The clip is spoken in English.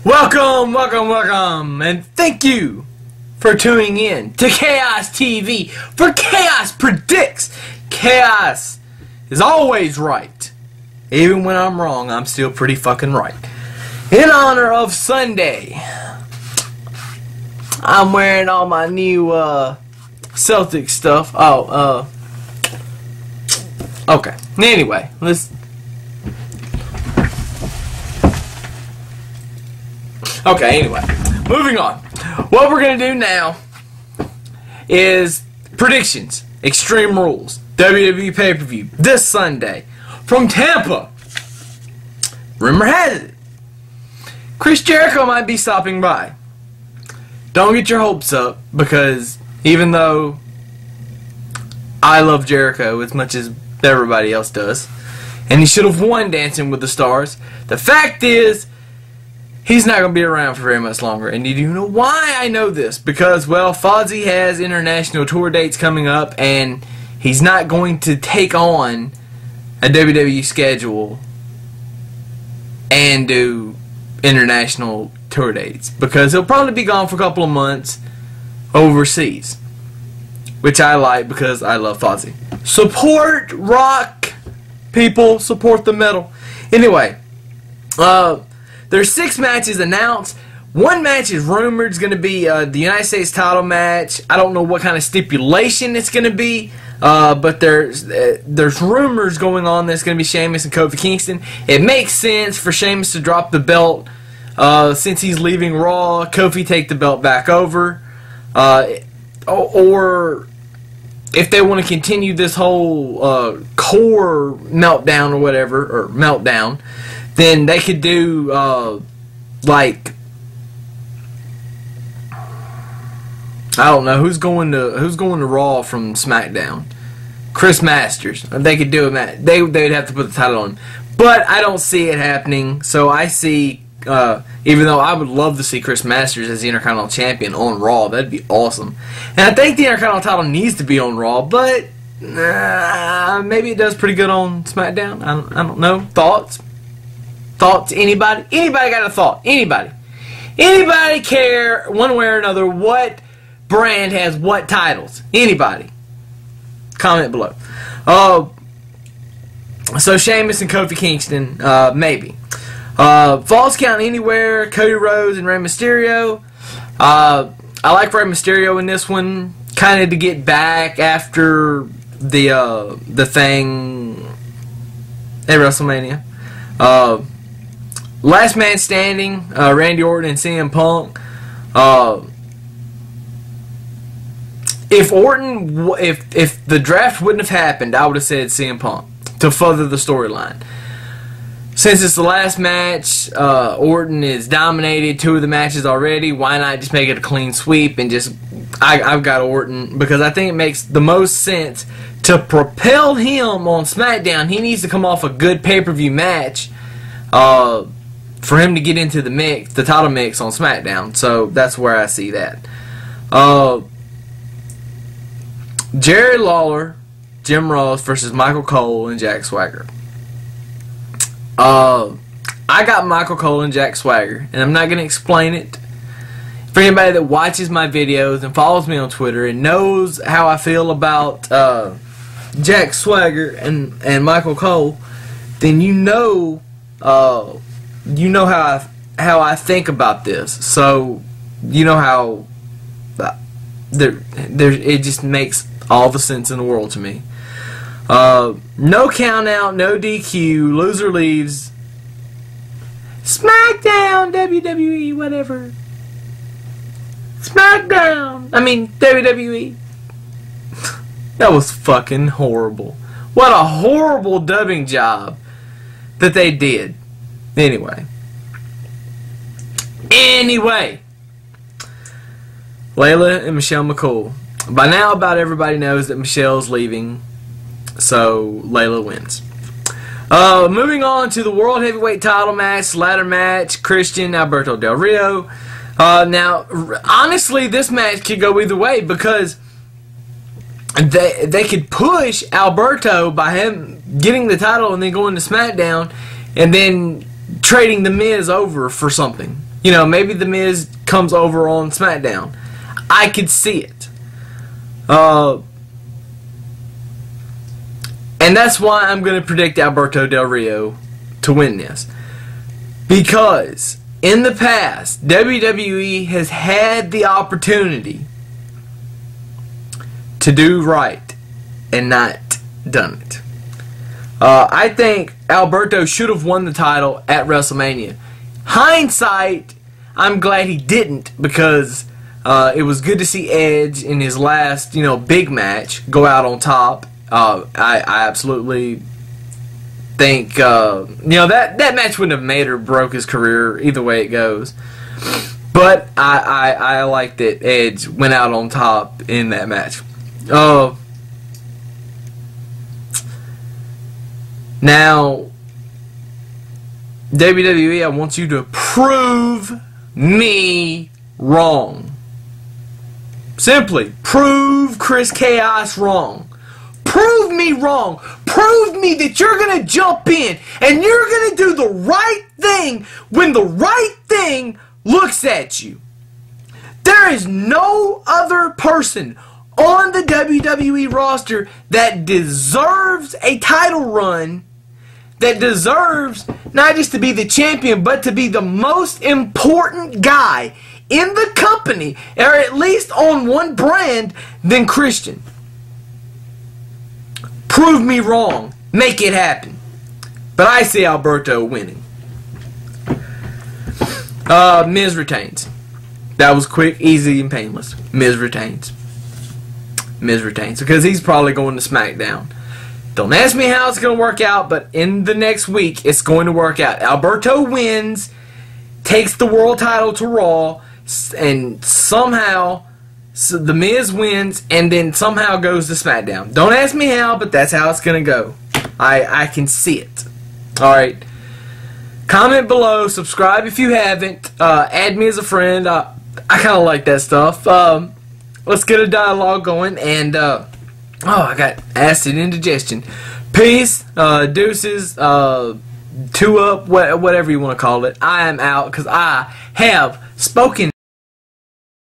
Welcome, and thank you for tuning in to Chaos TV, for Chaos Predicts. Chaos is always right. Even when I'm wrong, I'm still pretty fucking right. In honor of Sunday, I'm wearing all my new Celtic stuff. Okay. Anyway, anyway, moving on. What we're going to do now is predictions. Extreme Rules. WWE pay-per-view this Sunday from Tampa. Rumor has it Chris Jericho might be stopping by. Don't get your hopes up, because even though I love Jericho as much as everybody else does, and he should have won Dancing with the Stars, the fact is he's not going to be around for very much longer. And you know why I know this? Because, well, Fozzy has international tour dates coming up, and he's not going to take on a WWE schedule and do international tour dates, because he'll probably be gone for a couple of months overseas, which I like because I love Fozzy. Support rock, people. Support the metal. Anyway, there's 6 matches announced. One match is rumored is going to be the United States title match. I don't know what kind of stipulation it's going to be, but there's rumors going on that it's going to be Sheamus and Kofi Kingston. It makes sense for Sheamus to drop the belt since he's leaving Raw. Kofi take the belt back over, or if they want to continue this whole core meltdown or whatever, or meltdown, then they could do like, I don't know who's going to Raw from SmackDown. Chris Masters. They could do it. They'd have to put the title on, but I don't see it happening. So I see, even though I would love to see Chris Masters as the Intercontinental Champion on Raw, that'd be awesome. And I think the Intercontinental title needs to be on Raw, but maybe it does pretty good on SmackDown. I don't know. Thoughts? Anybody? Anybody got a thought? Anybody? Anybody care one way or another what brand has what titles? Anybody? Comment below. So Sheamus and Kofi Kingston, maybe. Falls Count Anywhere, Cody Rhodes and Rey Mysterio. I like Rey Mysterio in this one, kind of to get back after the thing at WrestleMania. Last Man Standing, Randy Orton and CM Punk. If the draft wouldn't have happened, I would have said CM Punk to further the storyline. Since it's the last match, Orton is dominated 2 of the matches already. Why not just make it a clean sweep and just I've got Orton, because I think it makes the most sense to propel him on SmackDown. He needs to come off a good pay-per-view match for him to get into the mix, the title mix on SmackDown. So that's where I see that. Jerry Lawler, Jim Ross versus Michael Cole and Jack Swagger. I got Michael Cole and Jack Swagger, and I'm not going to explain it. For anybody that watches my videos and follows me on Twitter and knows how I feel about Jack Swagger and Michael Cole, then you know how I think about this. So you know how it just makes all the sense in the world to me. No count out, no DQ, loser leaves. SmackDown, WWE, whatever. SmackDown. I mean, WWE. That was fucking horrible. What a horrible dubbing job that they did. Anyway. Layla and Michelle McCool. By now, about everybody knows that Michelle's leaving, so Layla wins. Moving on to the World Heavyweight title match, ladder match, Christian, Alberto Del Rio. Now, honestly, this match could go either way, because they could push Alberto by him getting the title and then going to SmackDown, and then trading The Miz over for something. You know, maybe The Miz comes over on SmackDown. I could see it. And that's why I'm going to predict Alberto Del Rio to win this. Because in the past, WWE has had the opportunity to do right and not done it. I think Alberto should have won the title at WrestleMania. Hindsight, I'm glad he didn't, because it was good to see Edge in his last, big match go out on top. I absolutely think, that match wouldn't have made or broke his career either way it goes. But I like that Edge went out on top in that match. Now, WWE, I want you to prove me wrong. Simply, prove Chris Chaos wrong. Prove me wrong. Prove me that you're going to jump in and you're going to do the right thing when the right thing looks at you. There is no other person on the WWE roster that deserves a title run, that deserves not just to be the champion, but to be the most important guy in the company, or at least on one brand, than Christian. Prove me wrong. Make it happen. But I see Alberto winning. Miz retains. That was quick, easy, and painless. Miz retains. Miz retains. Because he's probably going to SmackDown. Don't ask me how it's going to work out, but in the next week, it's going to work out. Alberto wins, takes the world title to Raw, and somehow The Miz wins, and then somehow goes to SmackDown. Don't ask me how, but that's how it's going to go. I can see it. Alright. Comment below. Subscribe if you haven't. Add me as a friend. I kind of like that stuff. Let's get a dialogue going. And, I got acid indigestion. Peace. Deuces. Two up. Whatever you want to call it. I am out because I have spoken.